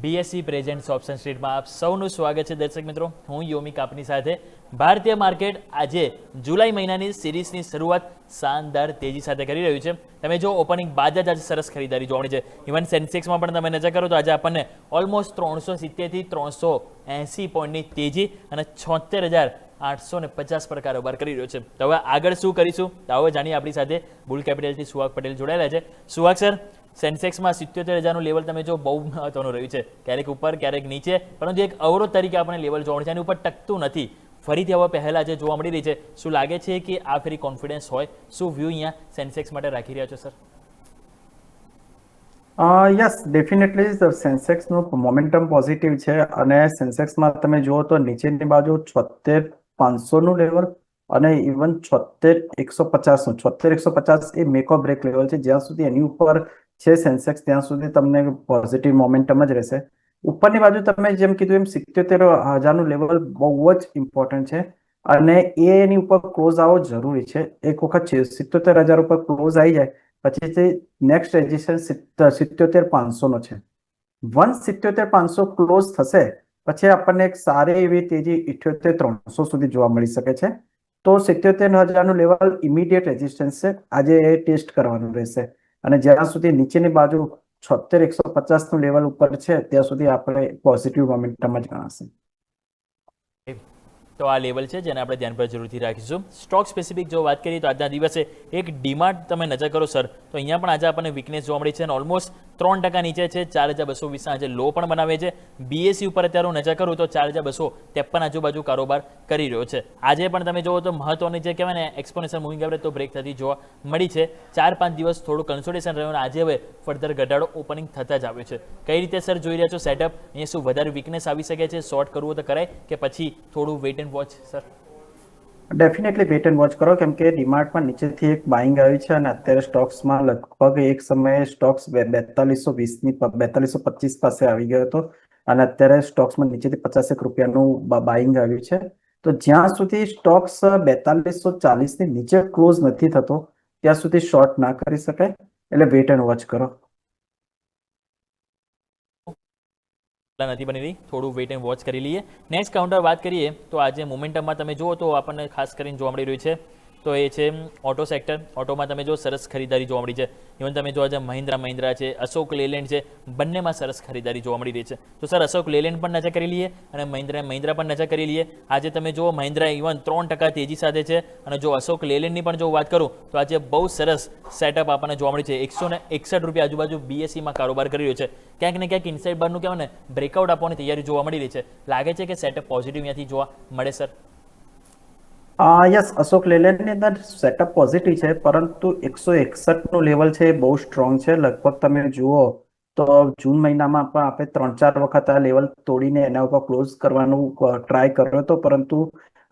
BSc presents option સ્ટ્રીટમાં આપ સૌનું સ્વાગત છે દર્શક મિત્રો। હું યોમિક આપની સાથે। ભારતીય માર્કેટ આજે જુલાઈ મહિનાની સિરીઝની શરૂઆત શાનદાર તેજી સાથે કરી રહ્યું છે। તમે જો ઓપનિંગ બાદ જ આજે સરસ ખરીદારી જોવાની છે। ઇવન સેન્સેક્સમાં પણ તમે નજર કરો તો આજે આપણને ઓલમોસ્ટ 370 થી 380 પોઈન્ટની તેજી અને 76,850 પર કારોબાર કરી રહ્યો છે। તો હવે આગળ શું કરીશું તો હવે જાણીએ। આપણી સાથે બુલ કેપિટલથી સુહાગ પટેલ જોડાયેલા છે। સુહાગ સર, સેન્સેક્સમાં 77,000નું લેવલ તમે જો બહુ મહત્વનું રહ્યું છે, ક્યારેક ઉપર ક્યારેક નીચે, પરંતુ એક અવરોધ તરીકે આપણે લેવલ જોવાનું છે, એની ઉપર ટકતું નથી। ફરીથી હવે પહેલા જે જોવા મળી રહી છે, શું લાગે છે કે આ ફરી કોન્ફિડન્સ હોય? શું વ્યૂ અહીંયા સેન્સેક્સ માટે રાખી રહ્યા છો સર? યસ, ડેફિનેટલી સેન્સેક્સનું મોમેન્ટમ પોઝિટિવ છે અને સેન્સેક્સમાં તમે જુઓ તો નીચેની બાજુ 76,500નું લેવલ અને ઇવન 76,150નું 76,150 એ મેક ઓર બ્રેક લેવલ છે। જ્યાં સુધી એની ઉપર છે સેન્સેક્સ ત્યાં સુધી તમને પોઝિટિવ મોમેન્ટમ જ રહેશે। ઉપરની બાજુ તમે જેમ કીધું એમ 77,000નું લેવલ બહુ જ ઇમ્પોર્ટન્ટ છે અને એની ઉપર ક્લોઝ આવવો જરૂરી છે। એક વખત 77,000 ઉપર ક્લોઝ આવી જાય પછી તે નેક્સ્ટ રેઝિસ્ટન્સ 77,500નો છે। 77,500 ક્લોઝ થશે પછી આપણને એક સારી એવી તેજી 78,300 સુધી જોવા મળી શકે છે। તો 77,000નું લેવલ ઇમિડિયેટ રેઝિસ્ટન્સ છે, આજે એ ટેસ્ટ કરવાનું રહેશે અને જ્યાં સુધી નીચેની બાજુ 76,150નું લેવલ ઉપર છે ત્યાં સુધી આપણે પોઝિટિવ મોમેન્ટમ જ ગણાશે। તો આ લેવલ છે જેને આપણે ધ્યાન પર જરૂરથી રાખીશું। સ્ટોક સ્પેસિફિક જો વાત કરીએ તો આજના દિવસે એક ડીમાર્ટ તમે નજર કરો સર, તો અહીંયા પણ આજે આપણને વીકનેસ જોવા મળી છે અને ઓલમોસ્ટ 3% નીચે છે। 4,220 આજે લો પણ બનાવે છે। બીએસસી ઉપર અત્યારે હું નજર કરું તો 4,253 આજુબાજુ કારોબાર કરી રહ્યો છે। આજે પણ તમે જુઓ તો મહત્વની જે કહેવાય ને એક્સપોનેન્શિયલ મૂવિંગ એવરેજ તો બ્રેક થતી જોવા મળી છે। 4-5 દિવસ થોડું કન્સોલિડેશન રહ્યું અને આજે હવે ફર્ધર ઘટાડો ઓપનિંગ થતા જ આવ્યો છે। કઈ રીતે સર જોઈ રહ્યા છો સેટઅપ? અહીંયા શું વધારે વીકનેસ આવી શકે છે? શોર્ટ કરવું તો કરાય કે પછી થોડું wait and watch sir? Definitely wait and watch કરો, કેમ કે ડીમાર્ટમાં નીચેથી એક બાઇંગ આવી છે અને અત્યારે સ્ટોક્સમાં લગભગ એક સમયે સ્ટોક્સ 4220ની 4225 પાસે આવી ગયો હતો અને અત્યારે સ્ટોક્સમાં નીચેથી 50 રૂપિયાનું બાઇંગ આવ્યું છે। તો જ્યાં સુધી સ્ટોક્સ 4240ની નીચે ક્લોઝ નથી થતો ત્યાં સુધી શોર્ટ ના કરી શકાય, એટલે વેટ એન્ડ વોચ કરો। નથી બની રહી, થોડું વેઇટ એન્ડ વોચ કરી લઈએ। નેક્સ્ટ કાઉન્ટર વાત કરીએ તો આજે મોમેન્ટમમાં તમે જુઓ તો આપણને ખાસ કરીને જોવા મળી રહ્યું છે તો એ છે ઓટો સેક્ટર। ઓટોમાં તમે જો સરસ ખરીદારી જોવા મળી છે। ઇવન તમે જો આજે મહિન્દ્રા છે, અશોક લેલેન્ડ છે, બંનેમાં સરસ ખરીદારી જોવા મળી રહી છે। તો સર અશોક લેલેન્ડ પણ નજર કરી લઈએ અને મહિન્દ્રા પણ નજર કરી લઈએ। આજે તમે જુઓ મહિન્દ્રા ઇવન 3% તેજી સાથે છે અને જો અશોક લેલેન્ડની પણ જો વાત કરું તો આજે બહુ સરસ સેટઅપ આપણને જોવા મળી છે। 161 રૂપિયા આજુબાજુ બીએસસીમાં કારોબાર કરી રહ્યો છે। ક્યાંક ને ક્યાંક ઇનસાઇડ બારનું કહેવાય ને બ્રેકઆઉટ આપવાની તૈયારી જોવા મળી રહી છે। લાગે છે કે સેટઅપ પોઝિટિવ અહીંયાથી જોવા મળે સર? યસ, અશોક લેલેન્ડની અંદર સેટઅપ પોઝિટિવ છે, પરંતુ 161નું લેવલ છે એ બહુ સ્ટ્રોંગ છે। લગભગ તમે જુઓ તો જૂન મહિનામાં પણ આપણે 3-4 વખત આ લેવલ તોડીને એના ઉપર ક્લોઝ કરવાનું ટ્રાય કર્યો હતો, પરંતુ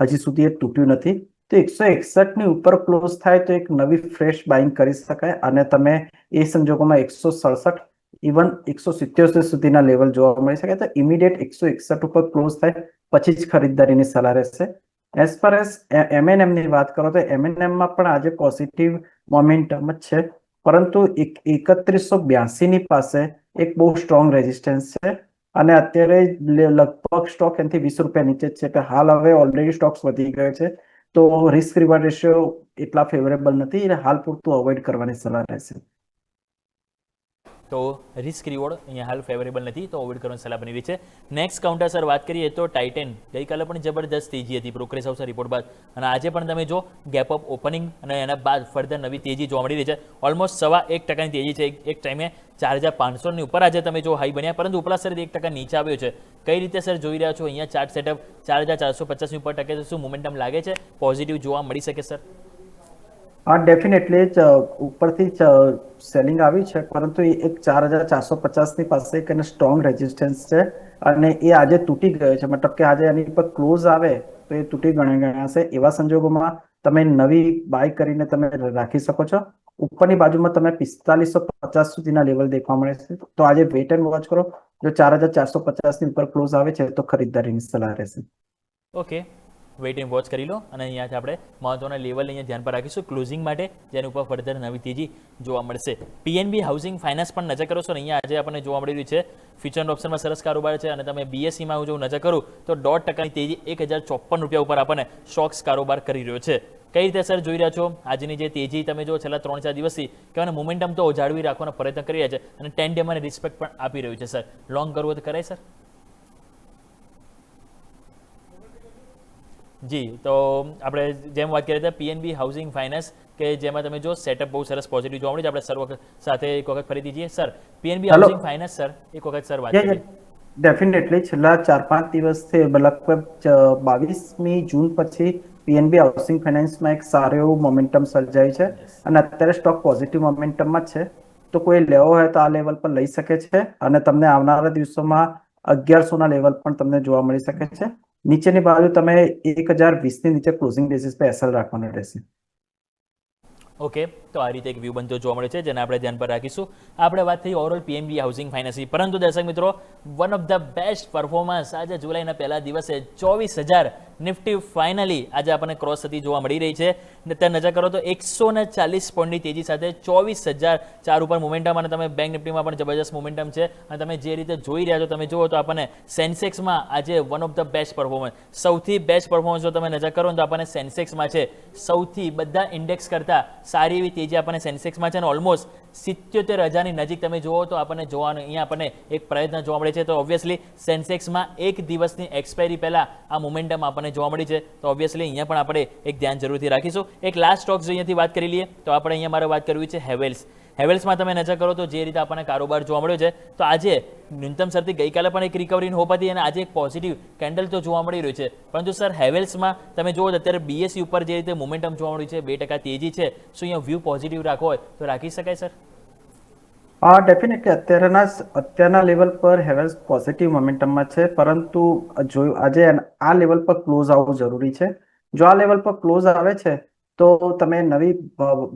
હજી સુધી એ તૂટ્યું નથી। તો 161ની ઉપર ક્લોઝ થાય તો એક નવી ફ્રેશ બાઇંગ કરી શકાય અને તમે એ સંજોગોમાં 167 ઇવન 177 સુધીના લેવલ જોવા મળી શકે। તો ઇમિડિયેટ 161 ઉપર ક્લોઝ થાય પછી જ ખરીદદારીની સલાહ રહેશે। એઝ પર એઝ એમએનએમની વાત કરો તો એમએનએમમાં પણ આજે પોઝિટિવ મોમેન્ટમ જ છે, પરંતુ 3182ની પાસે એક બહુ સ્ટ્રોંગ રેઝિસ્ટન્સ છે અને અત્યારે લગભગ સ્ટોક એનાથી 20 રૂપિયા નીચે જ છે। એટલે હાલ હવે ઓલરેડી સ્ટોક્સ વધી ગયો છે, તો રિસ્ક રિવોર્ડ રેશિયો એટલા ફેવરેબલ નથી એટલે હાલ પૂરતું અવોઇડ કરવાની સલાહ રહેશે। તો રિસ્ક રિવોર્ડ અહીંયા હાલ ફેવરેબલ નથી, તો અવોઇડ કરવાની સલાહ બની રહી છે। નેક્સ્ટ કાઉન્ટર સર વાત કરીએ તો ટાઇટન ગઈકાલે પણ જબરદસ્ત તેજી હતી પ્રોગ્રેસ હાઉસના રિપોર્ટ બાદ અને આજે પણ તમે જો ગેપ અપ ઓપનિંગ અને એના બાદ ફર્ધર નવી તેજી જોવા મળી રહી છે। ઓલમોસ્ટ 1.25% તેજી છે। એક ટાઈમે 4,500ની ઉપર આજે તમે જો હાઈ બન્યા, પરંતુ ઉપલા સર 1% નીચે આવ્યો છે। કઈ રીતે સર જોઈ રહ્યા છો અહીંયા ચાર્ટ સેટઅપ? 4,450ની ઉપર ટકે તો શું મોમેન્ટમ લાગે છે પોઝિટિવ જોવા મળી શકે સર? ડેફિનેટલી જ ઉપરથી જ સેલિંગ આવી છે, પરંતુ એ એક 4,450ની પાસે એક એને સ્ટ્રોંગ રેઝિસ્ટન્સ છે અને એ આજે તૂટી ગયો છે। મતલબ કે આજે એની પર ક્લોઝ આવે તો એ તૂટી ગણાશે। એવા સંજોગોમાં તમે નવી બાય કરીને તમે રાખી શકો છો। ઉપરની બાજુમાં તમે 4550 સુધીના લેવલ દેખવા મળે છે, તો આજે વેટ એન્ડ વોચ કરો। જો 4,450ની ઉપર ક્લોઝ આવે છે તો ખરીદદારીની સલાહ રહેશે। ઓકે, વેઇટ એન્ડ વોચ કરી લો અને અહીંયાથી આપણે મહત્વના લેવલ અહીંયા ધ્યાન પર રાખીશું ક્લોઝિંગ માટે, જેની ઉપર ફર્ધર નવી તેજી જોવા મળશે. પીએનબી હાઉસિંગ ફાઇનાન્સ પણ નજર કરો છો ને અહીંયા આજે આપણને જોવા મળી રહ્યું છે ફ્યુચર ઓપ્શનમાં સરસ કારોબાર છે અને તમે બીએસસીમાં હું જો નજર કરું તો 1.5%ની તેજી ₹1054 ઉપર આપણને સ્ટોક્સ કારોબાર કરી રહ્યો છે. કઈ રીતે સર જોઈ રહ્યા છો આજની જે તેજી તમે જો છેલ્લા 3-4 દિવસથી કહેવાય મોમેન્ટમ તો જાળવી રાખવાનો પ્રયત્ન કરી રહ્યા છે અને 10 ડે મને રિસ્પેક્ટ પણ આપી રહ્યું છે સર. લોંગ કરવું તો કરાય સર? જી, તો આપણે જેમ વાત કરી હતા પીએનબી હાઉસિંગ ફાઇનાન્સ કે જેમાં તમે જો સેટઅપ બહુ સરસ પોઝિટિવ જોવા મળે છે. આપણે સર વખત સાથે એક વખત ફરીથી જઈએ sir PNB housing finance sir એક વખત સર વાત કરીએ. ડેફિનેટલી છેલ્લા 4-5 દિવસથી લગભગ 22મી જૂન પછી પીએનબી હાઉસિંગ ફાઇનાન્સમાં એક સારું એવું મોમેન્ટમ સર્જાય છે અને અત્યારે સ્ટોક પોઝિટિવ મોમેન્ટમમાં જ છે. તો કોઈ લેવો હોય તો આ લેવલ પર લઈ શકે છે અને તમને આવનારા દિવસોમાં 1100ના લેવલ પણ તમને જોવા મળી શકે છે. નીચેની બાજુ તમે 1020ની નીચે ક્લોઝિંગ બેસિસ પર એસએલ રાખવાનું રહેશે. ઓકે, તો આ રીતે એક વ્યૂ બનતો જોવા મળે છે જેને આપણે ધ્યાન પર રાખીશું. આપણે વાત થઈ ઓવરઓલ પીએનબી હાઉસિંગ ફાઇનાન્સની, પરંતુ દર્શક મિત્રો one of the best performance આજે જુલાઈના પહેલા દિવસે 24,000 નિફ્ટી ફાઇનલી આજે આપણને ક્રોસ થતી જોવા મળી રહી છે. ત્યાં નજર કરો તો 140 પોઈન્ટની તેજી સાથે 24,004 ઉપર મોમેન્ટમ અને તમે બેંક નિફ્ટીમાં પણ જબરજસ્ત મોમેન્ટમ છે અને તમે જે રીતે જોઈ રહ્યા છો તમે જુઓ તો આપણને સેન્સેક્સમાં આજે one of the best performance, સૌથી બેસ્ટ પરફોર્મન્સ જો તમે નજર કરો તો આપણને સેન્સેક્સમાં છે. સૌથી બધા ઇન્ડેક્સ કરતાં સારી એવી તેજી આપણને સેન્સેક્સમાં છે અને ઓલમોસ્ટ 77,000ની નજીક તમે જુઓ તો આપણને જોવાનું અહીંયા આપણને એક પ્રયત્ન જોવા મળે છે. તો ઓબ્વિયસલી સેન્સેક્સમાં એક દિવસની એક્સપાયરી પહેલાં આ મોમેન્ટમ આપણને જોવા મળી છે. તો ઓબ્વિયસલી અહીંયા પણ આપણે એક ધ્યાન જરૂરથી રાખીશું. એક લાસ્ટ સ્ટોક્સ અહીંયાથી વાત કરી લઈએ તો આપણે અહીંયા મારે વાત કરવી છે હેવેલ્સ. હેવેલ્સમાં તમે નજર કરો તો જે રીતે આપણને કારોબાર જોવા મળ્યો છે તો આજે ન્યૂનતમ સરથી ગઈકાલે પણ એક રિકવરીની હોપ હતી અને આજે એક પોઝિટિવ કેન્ડલ તો જોવા મળી રહ્યું છે. પરંતુ સર હેવેલ્સમાં તમે જુઓ અત્યારે બીએસસી ઉપર જે રીતે મોમેન્ટમ જોવા મળ્યું છે 2% તેજી છે, શું અહીંયા વ્યૂ પોઝિટિવ રાખવો હોય તો રાખી શકાય સર? ડેફિનેટલી અત્યારના લેવલ પર હેવેલ્સ પોઝિટિવ મોમેન્ટમમાં છે, પરંતુ આજે આ લેવલ પર ક્લોઝ આવવું જરૂરી છે. જો આ લેવલ પર ક્લોઝ આવે છે તો તમે નવી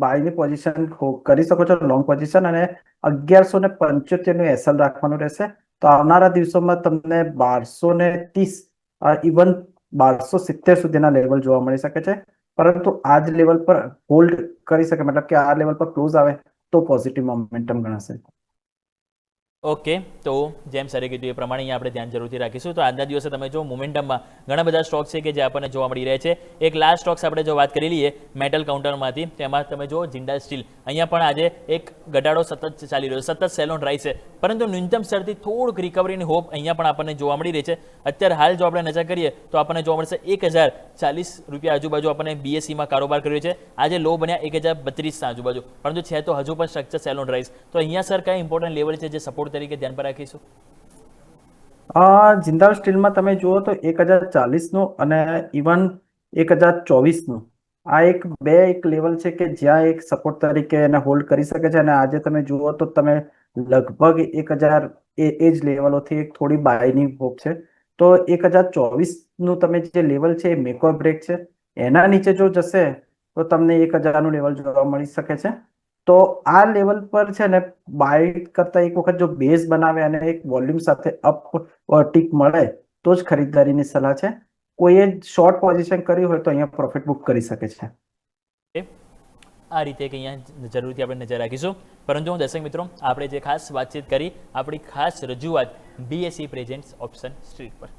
બાયની પોઝિશન કરી શકો છો, લોંગ પોઝિશન, અને 1175નું એસએલ રાખવાનું રહેશે. તો આવનારા દિવસોમાં તમને 1230 ઇવન 1270 સુધીના લેવલ જોવા મળી શકે છે. પરંતુ આ જ લેવલ પર હોલ્ડ કરી શકે, મતલબ કે આ લેવલ પર ક્લોઝ આવે તો પોઝિટિવ મોમેન્ટમ ગણાશે. ઓકે, તો જેમ સરે કીધું એ પ્રમાણે અહીંયા આપણે ધ્યાન જરૂરથી રાખીશું. તો આજના દિવસે તમે જો મોમેન્ટમમાં ઘણા બધા સ્ટોક્સ છે કે જે આપણને જોવા મળી રહ્યા છે. એક લાસ્ટ સ્ટોક્સ આપણે જો વાત કરી લઈએ મેટલ કાઉન્ટરમાંથી, તેમાં તમે જો જિંદાલ સ્ટીલ, અહીંયા પણ આજે એક ઘટાડો સતત ચાલી રહ્યો છે, સતત સેલ ઓન રાઈસ છે, પરંતુ ન્યૂનતમ સ્તરથી થોડુંક રિકવરીની હોપ અહીંયા પણ આપણને જોવા મળી રહી છે. અત્યારે હાલ જો આપણે નજર કરીએ તો આપણને જોવા મળશે ₹1,040 આજુબાજુ આપણને બીએસસીમાં કારોબાર કર્યો છે. આજે લો બન્યા 1,032 આજુબાજુ, પરંતુ છે તો હજુ પણ સ્ટ્રક્ચર સેલ ઓન રાઈસ. તો અહીંયા સર કયા ઇમ્પોર્ટન્ટ લેવલ છે જે સપોર્ટ તરીકે ધ્યાન પર રાખીશું? જિંદાલ સ્ટીલમાં તમે જુઓ તો 1040નું અને ઇવન 1024નું આ એક લેવલ છે કે જ્યાં એક સપોર્ટ તરીકે એને હોલ્ડ કરી શકે છે. અને આજે તમે જુઓ તો તમે લગભગ 1000 એ જ લેવલોથી એક થોડી બાયની હોપ છે. તો 1024નું તમે જે લેવલ છે એ મેક ઓર બ્રેક છે. એના નીચે જો જશે તો તમને 1000નું લેવલ જોવા મળી શકે છે. તો આ લેવલ પર છે ને બાય કરતા એક વખત જો બેઝ બનાવે અને એક વોલ્યુમ સાથે અપ ટીક મળે તો જ ખરીદદારીની સલાહ છે. કોઈએ શોર્ટ પોઝિશન કરી હોય તો અહીંયા પ્રોફિટ બુક કરી શકે છે. આ રીતે કે અહીંયા જરૂરથી આપણે નજર રાખીશું. પરંતુ દર્શક મિત્રો આપણે જે ખાસ વાતચીત કરી આપણી ખાસ રજૂઆત બીએસસી પ્રેઝન્ટ્સ ઓપ્શન સ્ટ્રીટ પર.